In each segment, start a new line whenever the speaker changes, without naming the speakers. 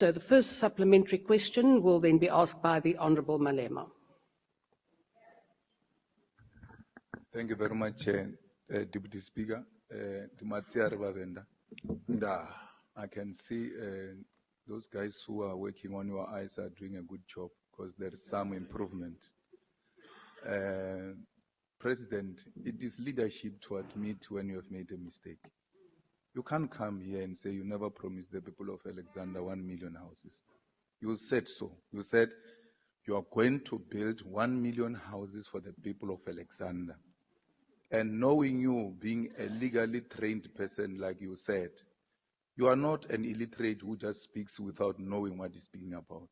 So the first supplementary question will then be asked by the Honourable Malema.
Thank you very much, Deputy Speaker. I can see those guys who are working on your eyes are doing a good job because there is some improvement. President, it is leadership to admit when you have made a mistake. You can't come here and say you never promised the people of Alexander 1 million houses. You said so. You said you are going to build 1 million houses for the people of Alexander. And knowing you being a legally trained person, like you said, you are not an illiterate who just speaks without knowing what he's speaking about.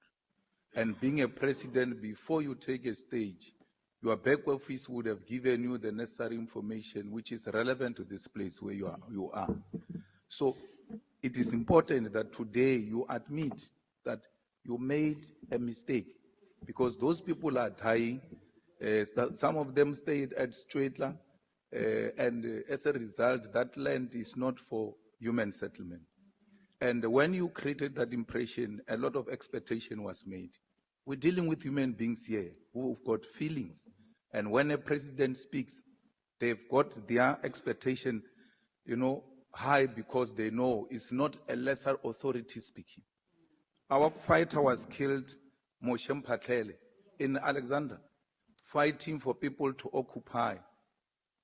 And being a president, before you take a stage, your back office would have given you the necessary information which is relevant to this place where you are. So it is important that today you admit that you made a mistake because those people are dying. Some of them stayed at Stweetla, and as a result, that land is not for human settlement. And when you created that impression, a lot of expectation was made. We're dealing with human beings here who've got feelings. And when a president speaks, they've got their expectation, high because they know it's not a lesser authority speaking. Our fighter was killed, Moshe Mphatlele, in Alexander, fighting for people to occupy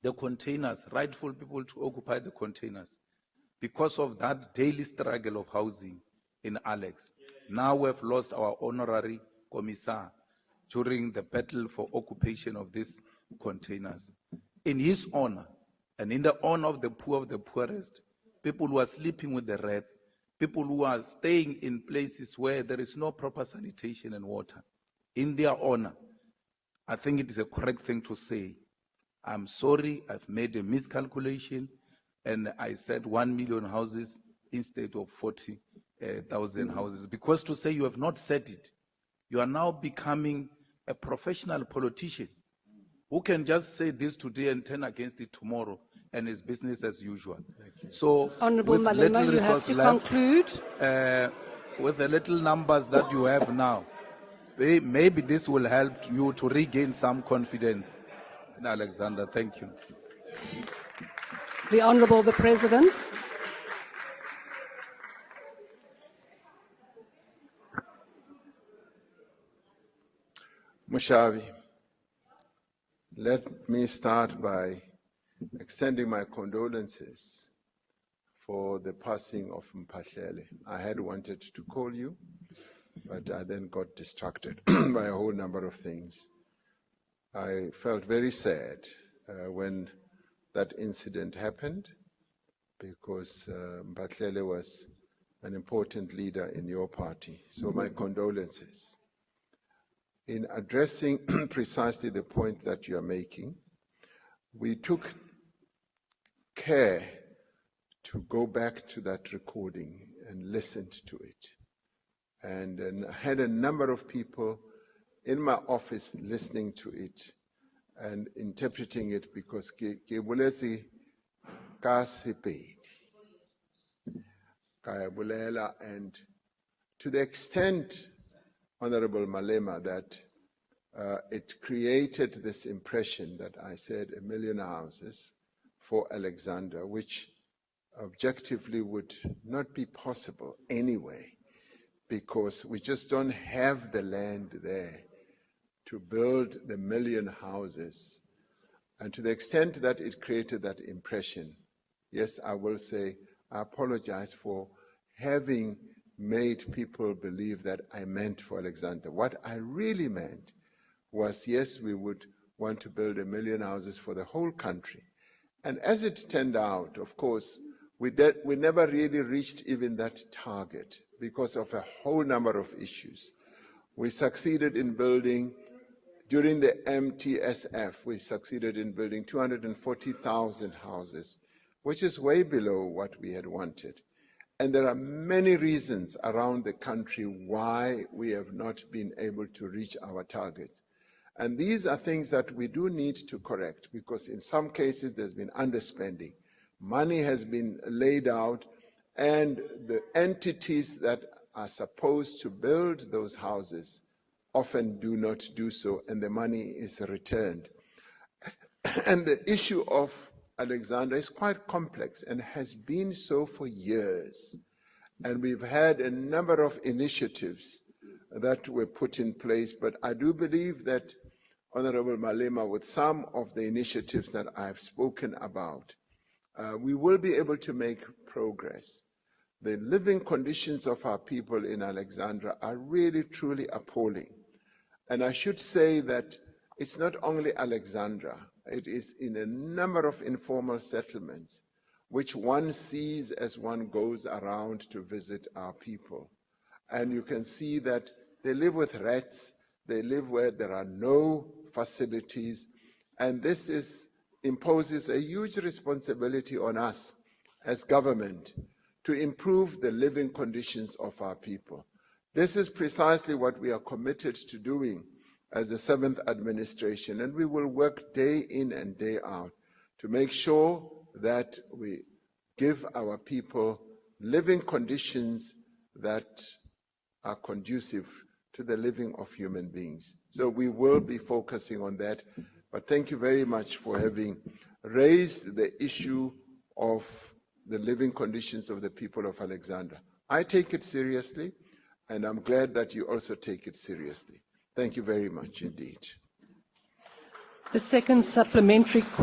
the containers, rightful people to occupy the containers. Because of that daily struggle of housing in Alex, now we've lost our honorary commissar during the battle for occupation of these containers. In his honor, and in the honor of the poorest, people who are sleeping with the rats, people who are staying in places where there is no proper sanitation and water, in their honor, I think it is a correct thing to say, I'm sorry, I've made a miscalculation, and I said 1 million houses instead of 40,000 houses. Because to say you have not said it, you are now becoming a professional politician who can just say this today and turn against it tomorrow, and it's business as usual. So,
Honourable
with
Malema,
little
you have
resource
to
left,
conclude.
with the little numbers that you have now, maybe this will help you to regain some confidence in Alexander. Thank you.
The Honourable the President.
Mushavi, let me start by extending my condolences for the passing of Mphatlele. I had wanted to call you, but I then got distracted by a whole number of things. I felt very sad when that incident happened because Mphatlele was an important leader in your party. So my condolences. In addressing precisely the point that you are making, we took care to go back to that recording and listened to it. And had a number of people in my office listening to it and interpreting it because ke boletse ka Sepedi, ka bolela, and to the extent, Honorable Malema, that it created this impression that I said 1 million houses for Alexander, which objectively would not be possible anyway, because we just don't have the land there to build the 1 million houses. And to the extent that it created that impression, yes, I will say I apologize for having made people believe that I meant for Alexander. What I really meant was, yes, we would want to build 1 million houses for the whole country. And as it turned out, of course, we never really reached even that target because of a whole number of issues. We succeeded in building, during the MTSF, we succeeded in building 240,000 houses, which is way below what we had wanted. And there are many reasons around the country why we have not been able to reach our targets. And these are things that we do need to correct, because in some cases there's been underspending. Money has been laid out, and the entities that are supposed to build those houses often do not do so, and the money is returned. And the issue of Alexandra is quite complex and has been so for years. And we've had a number of initiatives that were put in place, but I do believe that Honorable Malema, with some of the initiatives that I've spoken about, we will be able to make progress. The living conditions of our people in Alexandra are really, truly appalling. And I should say that it's not only Alexandra, it is in a number of informal settlements, which one sees as one goes around to visit our people. And you can see that they live with rats, they live where there are no facilities, and this imposes a huge responsibility on us as government to improve the living conditions of our people. This is precisely what we are committed to doing as the 7th administration, and we will work day in and day out to make sure that we give our people living conditions that are conducive to the living of human beings. So we will be focusing on that, but thank you very much for having raised the issue of the living conditions of the people of Alexandra. I take it seriously, and I'm glad that you also take it seriously. Thank you very much indeed.
The second supplementary question.